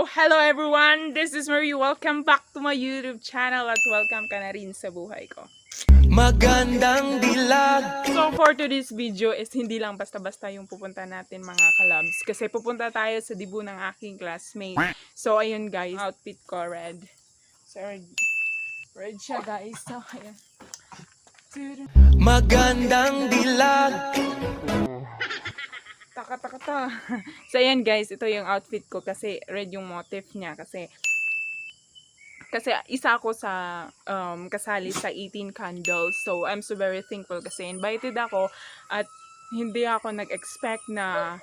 hello everyone! This is Marie. Welcome back to my YouTube channel at welcome ka na rin sa buhay ko. Magandang dilag. So for today's video is hindi lang basta-basta yung pupunta natin mga kalabs. Kasi pupunta tayo sa debut ng aking classmate. So ayun guys, outfit ko red. So red siya guys. So ayan. Magandang dilag. Taka. So ayan guys, ito yung outfit ko kasi red yung motif niya kasi isa ako sa kasali sa 18 candles. So I'm so very thankful kasi invited ako at hindi ako nag-expect na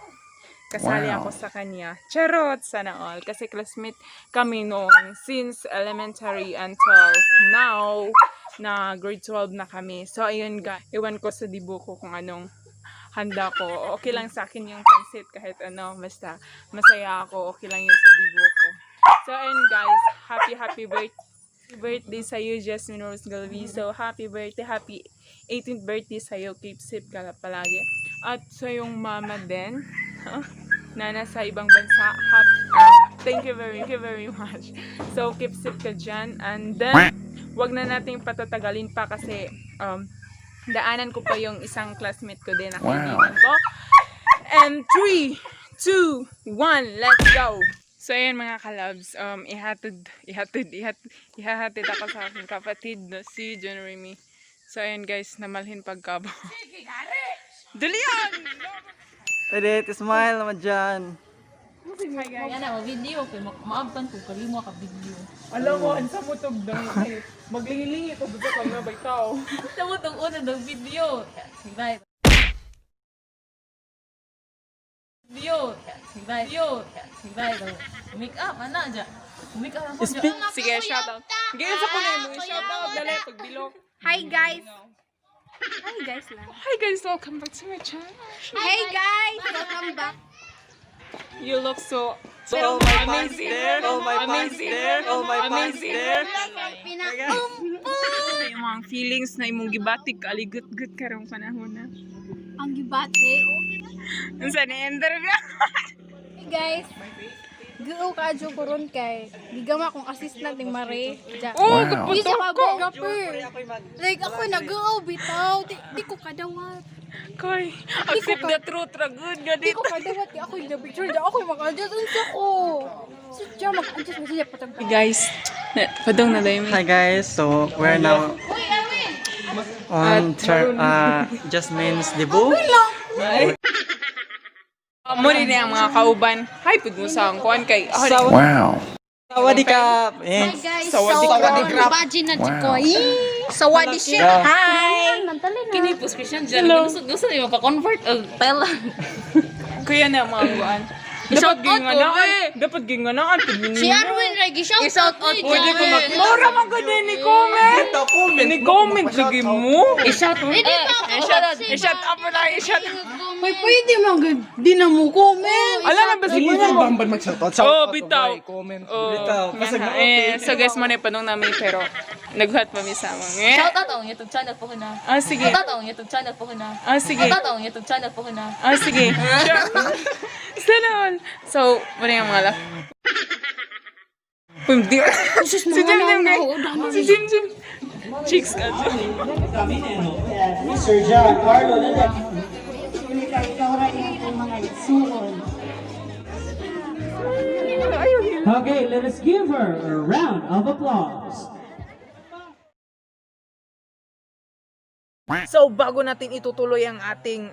kasali ako sa kanya. Charot! Sana all. Kasi classmate kami noong since elementary until now na grade 12 na kami. So ayun guys, iwan ko sa dibu ko kung anong handa ko. Okay lang sa akin yung pansit kahit ano, basta masaya ako, okay lang yun sa dibu ko. So and guys, happy birthday sa iyo, Jasmine Rose Galbizo. Happy birthday, happy 18th birthday sa iyo. Keep safe ka palagi. At sa yung mama din, na nasa ibang bansa. Thank you very much. So keep safe ka dyan. And then, wag na nating patatagalin pa kasi daanan ko pa yung isang classmate ko din na kaibigan ko. And 3, 2, 1, let's go! So ayan mga kalabs, ihahatid ako sa aking kapatid na si Jeremy. So ayan guys, namalhin pagkabo. Dali yan! Pwede, smile naman dyan. Hi guys. Yan na, video. Maabtan ko, kalimo ka video. Alam mo, ang samutog daw. Maglingi-lingi ito, buto ka nga ba ikaw? Sa mo itong una ng video. Sige, make up, ana dyan. Make up ako dyan. Sige, shoutout. Ganyan sa kunin mo, shoutout. Dali, pagbilok. Hi guys! Hi guys lang. Hi guys, welcome back to my channel. Hey guys! Welcome back. You look so All my fans amazing. there, all my fans there, all my fans there. Yung mga feelings na imong gibatik aligut-gut karong panahon na. Ang gibate. Ang sa na-interview. Hey guys! Gao ka adyo koron kay gigama kong assistant ni Mare. Oh, Di kaputok sa ko. gapper. Like ako nag-go bitaw. Di ko kadawat. Koy, accept the truth ra good nga Di dito. ko kadawat. Di ako yung picture. Di ako mag-adjust. Unsa ko. Sadya mag-adjust na siya patag. Hey guys, padong na dayo. Hi guys, so we're now on Jasmine's debut. Mo rin ang mga kauban. Hi, pud mo sa ang kuan kay. Wow. Sawadikap. Hi guys! Sawadikap. Imagine na ko. Sawadi siya. Hi! Kini prescription dyan. Gusto niyo pa-convert o tela. Kuya na mga kuan. Dapat ginganaan. Dapat ginganaan. Si Arwin Reggie, shout out Pwede ko mag-mura man ka din ni comment. Ni-comment lagi mo. I-shout mo. I-shut up mo na. I-shut up. May pwede man di na mo comment. Alam na ba siguro mo? Oh, bitaw. Bitaw. So guys, manay panong namin pero naghuhat pa mi sa mga. Shout out ang YouTube channel po ko na. Ah, sige. Shout out ang YouTube channel po ko na. Ah, sige. Shout out ang YouTube channel po ko na. Ah, sige. Sana all. So, ano yung mga lak? Hindi. Si Jim guys. Si Jim. Chicks ka. Sir John, Carlo, okay, let us give her a round of applause. So, bago natin itutuloy ang ating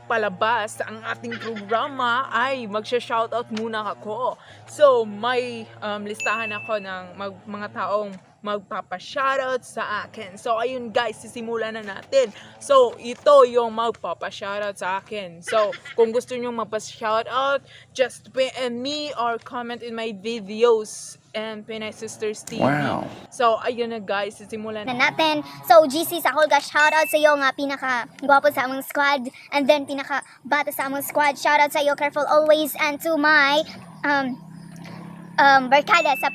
palabas, ang ating programa, ay magsha-shoutout muna ako. So, may listahan ako ng mga taong magpapa-shoutout sa akin. So, ayun guys, sisimulan na natin. So, ito yung magpapa-shoutout sa akin. So, kung gusto nyo magpa-shoutout, just PM me or comment in my videos and Pinay Sisters TV. Wow. So, ayun na guys, sisimulan na natin. So, GC sa Holga, shoutout sa iyo nga pinaka-gwapo sa among squad. And then, pinaka-bata sa among squad. Shoutout sa iyo, careful always. And to my barkada sa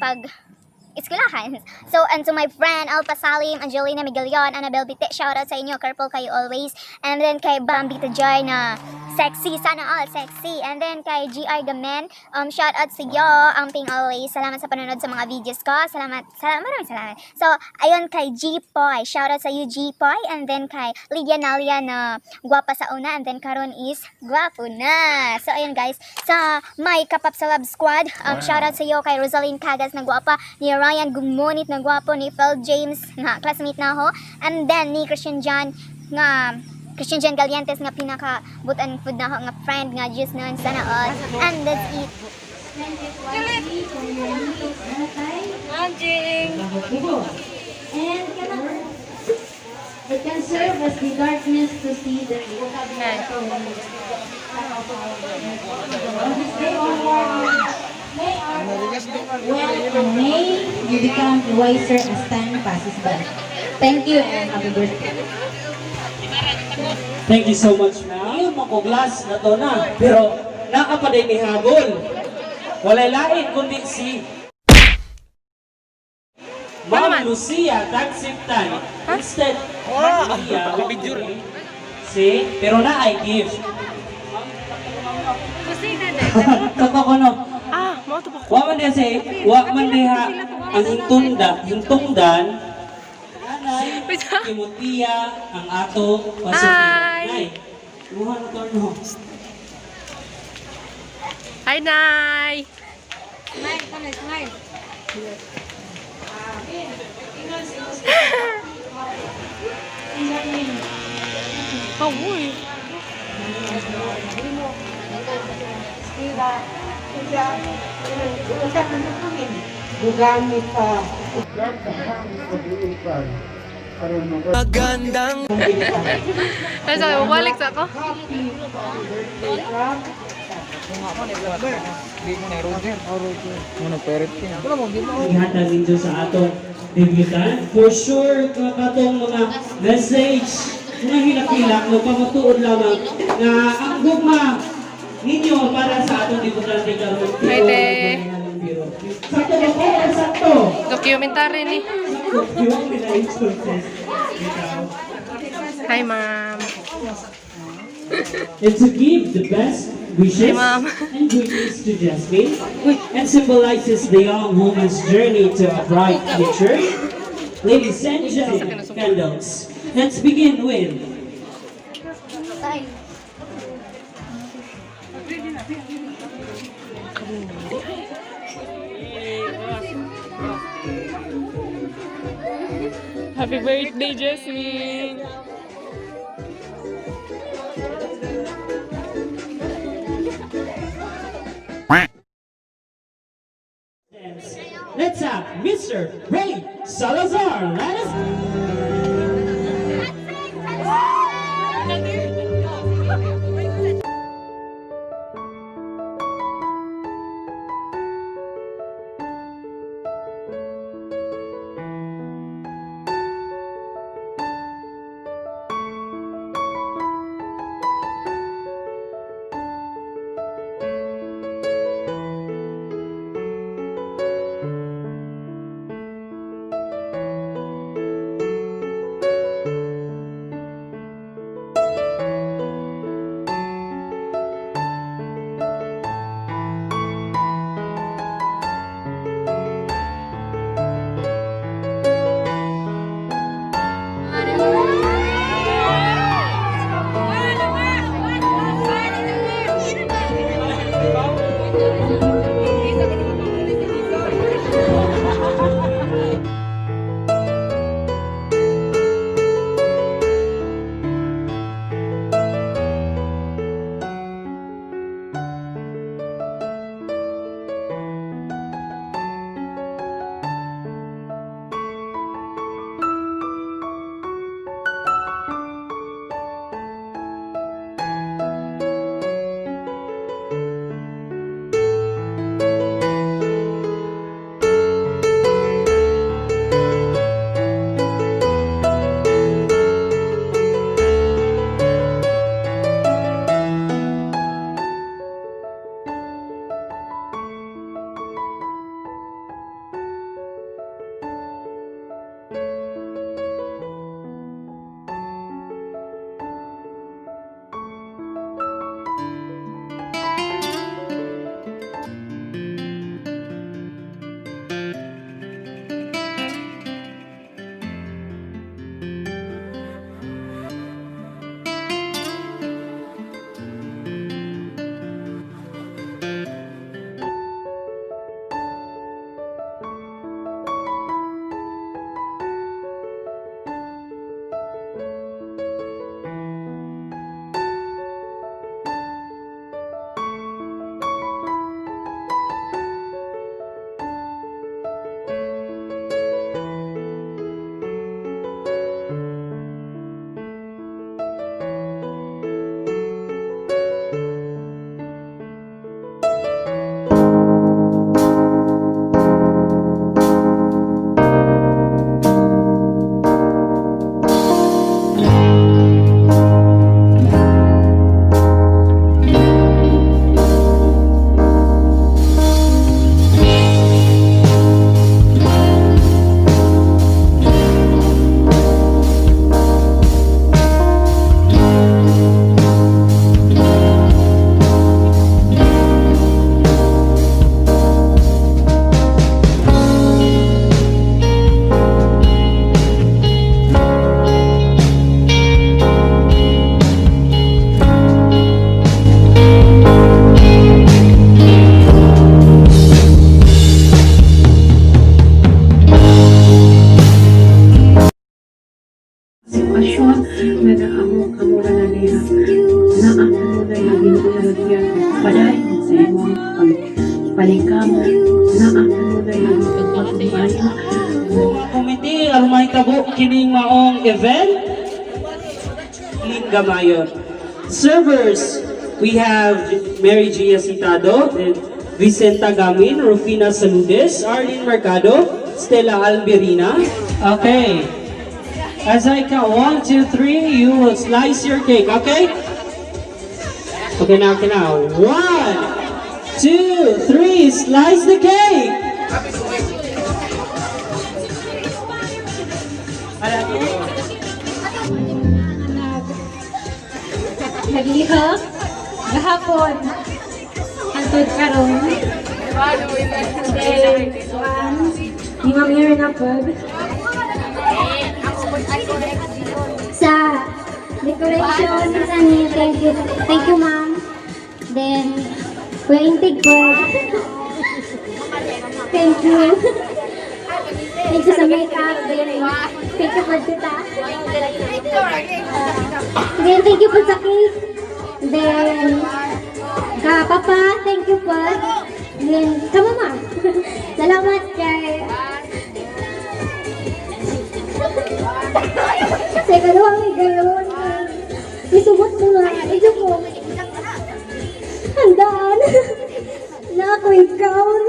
eskwelahan. So, and to my friend, Alpa Salim, Angelina Miguelion, Annabel Bite, shoutout sa inyo, careful kayo always. And then kay Bambita Joy na sexy, sana all sexy. And then kay GR Gamen, shoutout sa iyo, amping always. Salamat sa panonood sa mga videos ko. Salamat, maraming salamat. So, ayun kay G-Poy, shoutout sa iyo G-Poy. And then kay Lydia Nalia na gwapa sa una, and then karon is gwapo na. So, ayun guys, sa my Kapap sa Love Squad, shoutout sa iyo kay Rosaline Cagas na gwapa, ni Ryan Gumonit na gwapo, ni Phil James na classmate na ako, and then ni Christian John Galientes nga pinaka butan food na ako nga friend nga just noon sana all. And that's it. And it can serve as the darkness to see the may you become wiser as time passes by. Thank you and happy birthday. Thank you so much, ma'am. Ayun, makuglas na to na. Pero, nakapaday ni Habol. Walay lain, kundi si Ma'am Lucia Tagsiptan. Instead, Maria, pero na I give. Totoo ko no. Wa man diha say, wa man diha ang hintungdan. Nanay, Timotia, ang ato pasukin. Nay, luhan ko no. Hi, Nay! Gugamit pa. Magandang Ay, sabi mo, balik sa ako. Ihatag ninyo sa atong debutant. For sure, katong mga message na hilak-hilak, magpamatuod lamang na ang gugma ninyo para sa atong debutante karon. Hi, te. Sakto ba ko? Sakto. Documentary ni. Yung pinay contest. Hi, ma'am. And to give the best wishes Hi, Ma'am. and greetings to Jasmine, and symbolizes the young woman's journey to a bright future. Ladies and gentlemen, candles. Let's begin with Happy birthday, Jasmine! let's have Mr. Ray Salazar. Let us. dako kining maong event. Lingamayon. Servers, we have Mary Gia Citado, and Vicenta Gamin, Rufina Saludes, Arlene Mercado, Stella Alberina. Okay. As I count 1, 2, 3, you will slice your cake, okay? Okay, now. 1, 2, 3, slice the cake! Naglihok, gahapon, antod karon. Then, di mamira na po. Sa decoration, thank you ma'am. Then, kuya intig po. Thank you. Thank you sa makeup. Thank you for tita. Then, thank you po sa cake. Then, ka papa, thank you po. Then, ka mama. Salamat kay... Sa ikaluwang higayon. Isubot mo nga. Ito po. Handaan. Na ako'y gown.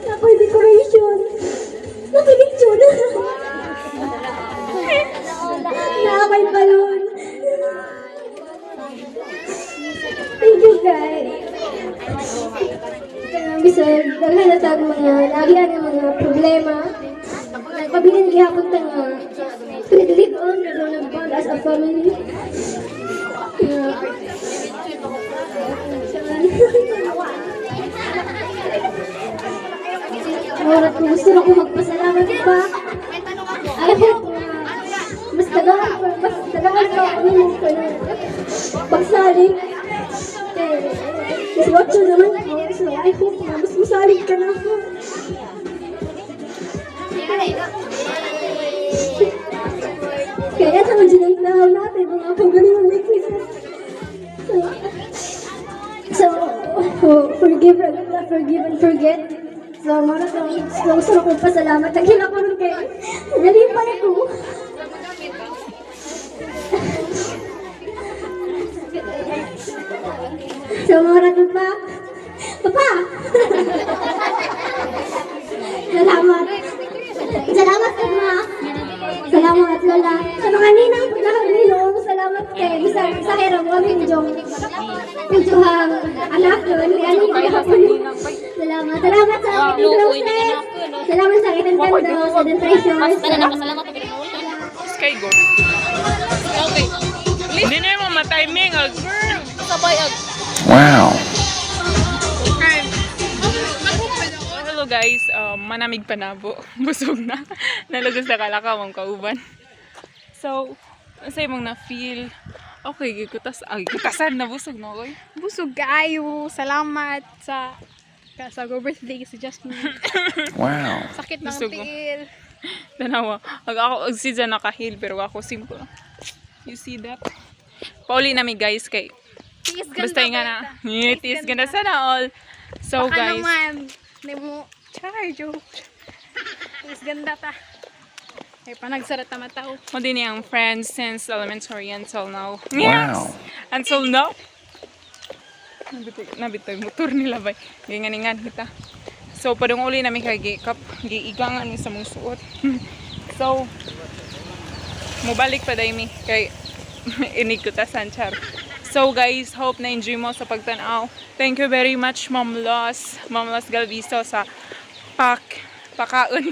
Na ako'y decoration. Na ako'y lechon. Na ako'y balon. Thank you guys. Bisa naghalatag mga nagihan ng mga problema. Nagpabilan gihapon ta nga. Live on, nag-bond as a family. Marat ko gusto na ko magpasalamat pa. I hope mas tagaan pa kami mo ka na pagsaling. Kasi watcho naman ko. So I hope na mas masaling ka na ako. Kaya naman dyan ang tao natin, mga pagaling ng weaknesses. So, forgive and forget. So, marat ko gusto na kong pasalamat. Nagkila ko rin kayo. Nalipan ako. So, marat ko pa. Papa! Salamat. Salamat ka, ma. Salamat, Lola. Sa mga ninang nakabilong, salamat kay sa hirap mo, medyo hang anak yun. Kaya hindi ako salamat. Salamat sa aking closet. Salamat sa aking ganda, sa the treasures. Sky go. Okay. Hindi na yung matiming. Sabay ag. Wow. Hello guys, manamig panabo. Busog na. Nalagos na kalakaw ang kauban. So, sa imong na-feel, okay, kutasan na busog na, oy. Busog kaayo. Salamat sa birthday si Jasmine. Wow. Sakit ng Busog. tiil. Tanawa. Ako si Jan nakahil pero ako simple. You see that? Pauli na mi guys kay. Tiis ganda. Basta nga na. Tiis ganda sana all. So Baka guys. naman. Hindi mo charge. Tiis ganda ta. Ay panagsarat na matao. Mo din yung friends since elementary until now. Wow. Yes! Until now. Nabitoy motor nila bay. Ganyan kita. So padung uli namin kay giigangan ni sa mong suot. So mobalik pa dai mi kay inig ko ta sanchar. So guys, hope na enjoy mo sa pagtanaw. Thank you very much Ma'am Rose Galbizo sa pakaon.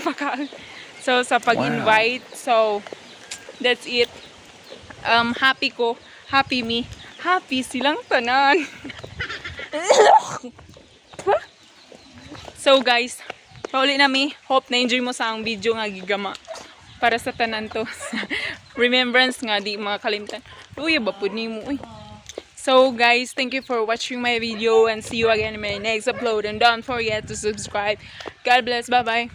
So sa pag-invite. So that's it. Happy ko, happy me, happy silang tanan. So guys, pauli na mi. Hope na enjoy mo sa ang video nga gigama para sa tanan to. Remembrance nga di mga kalimtan. Uy, bapod ni mo. Uy. So guys, thank you for watching my video and see you again in my next upload. And don't forget to subscribe. God bless. Bye bye.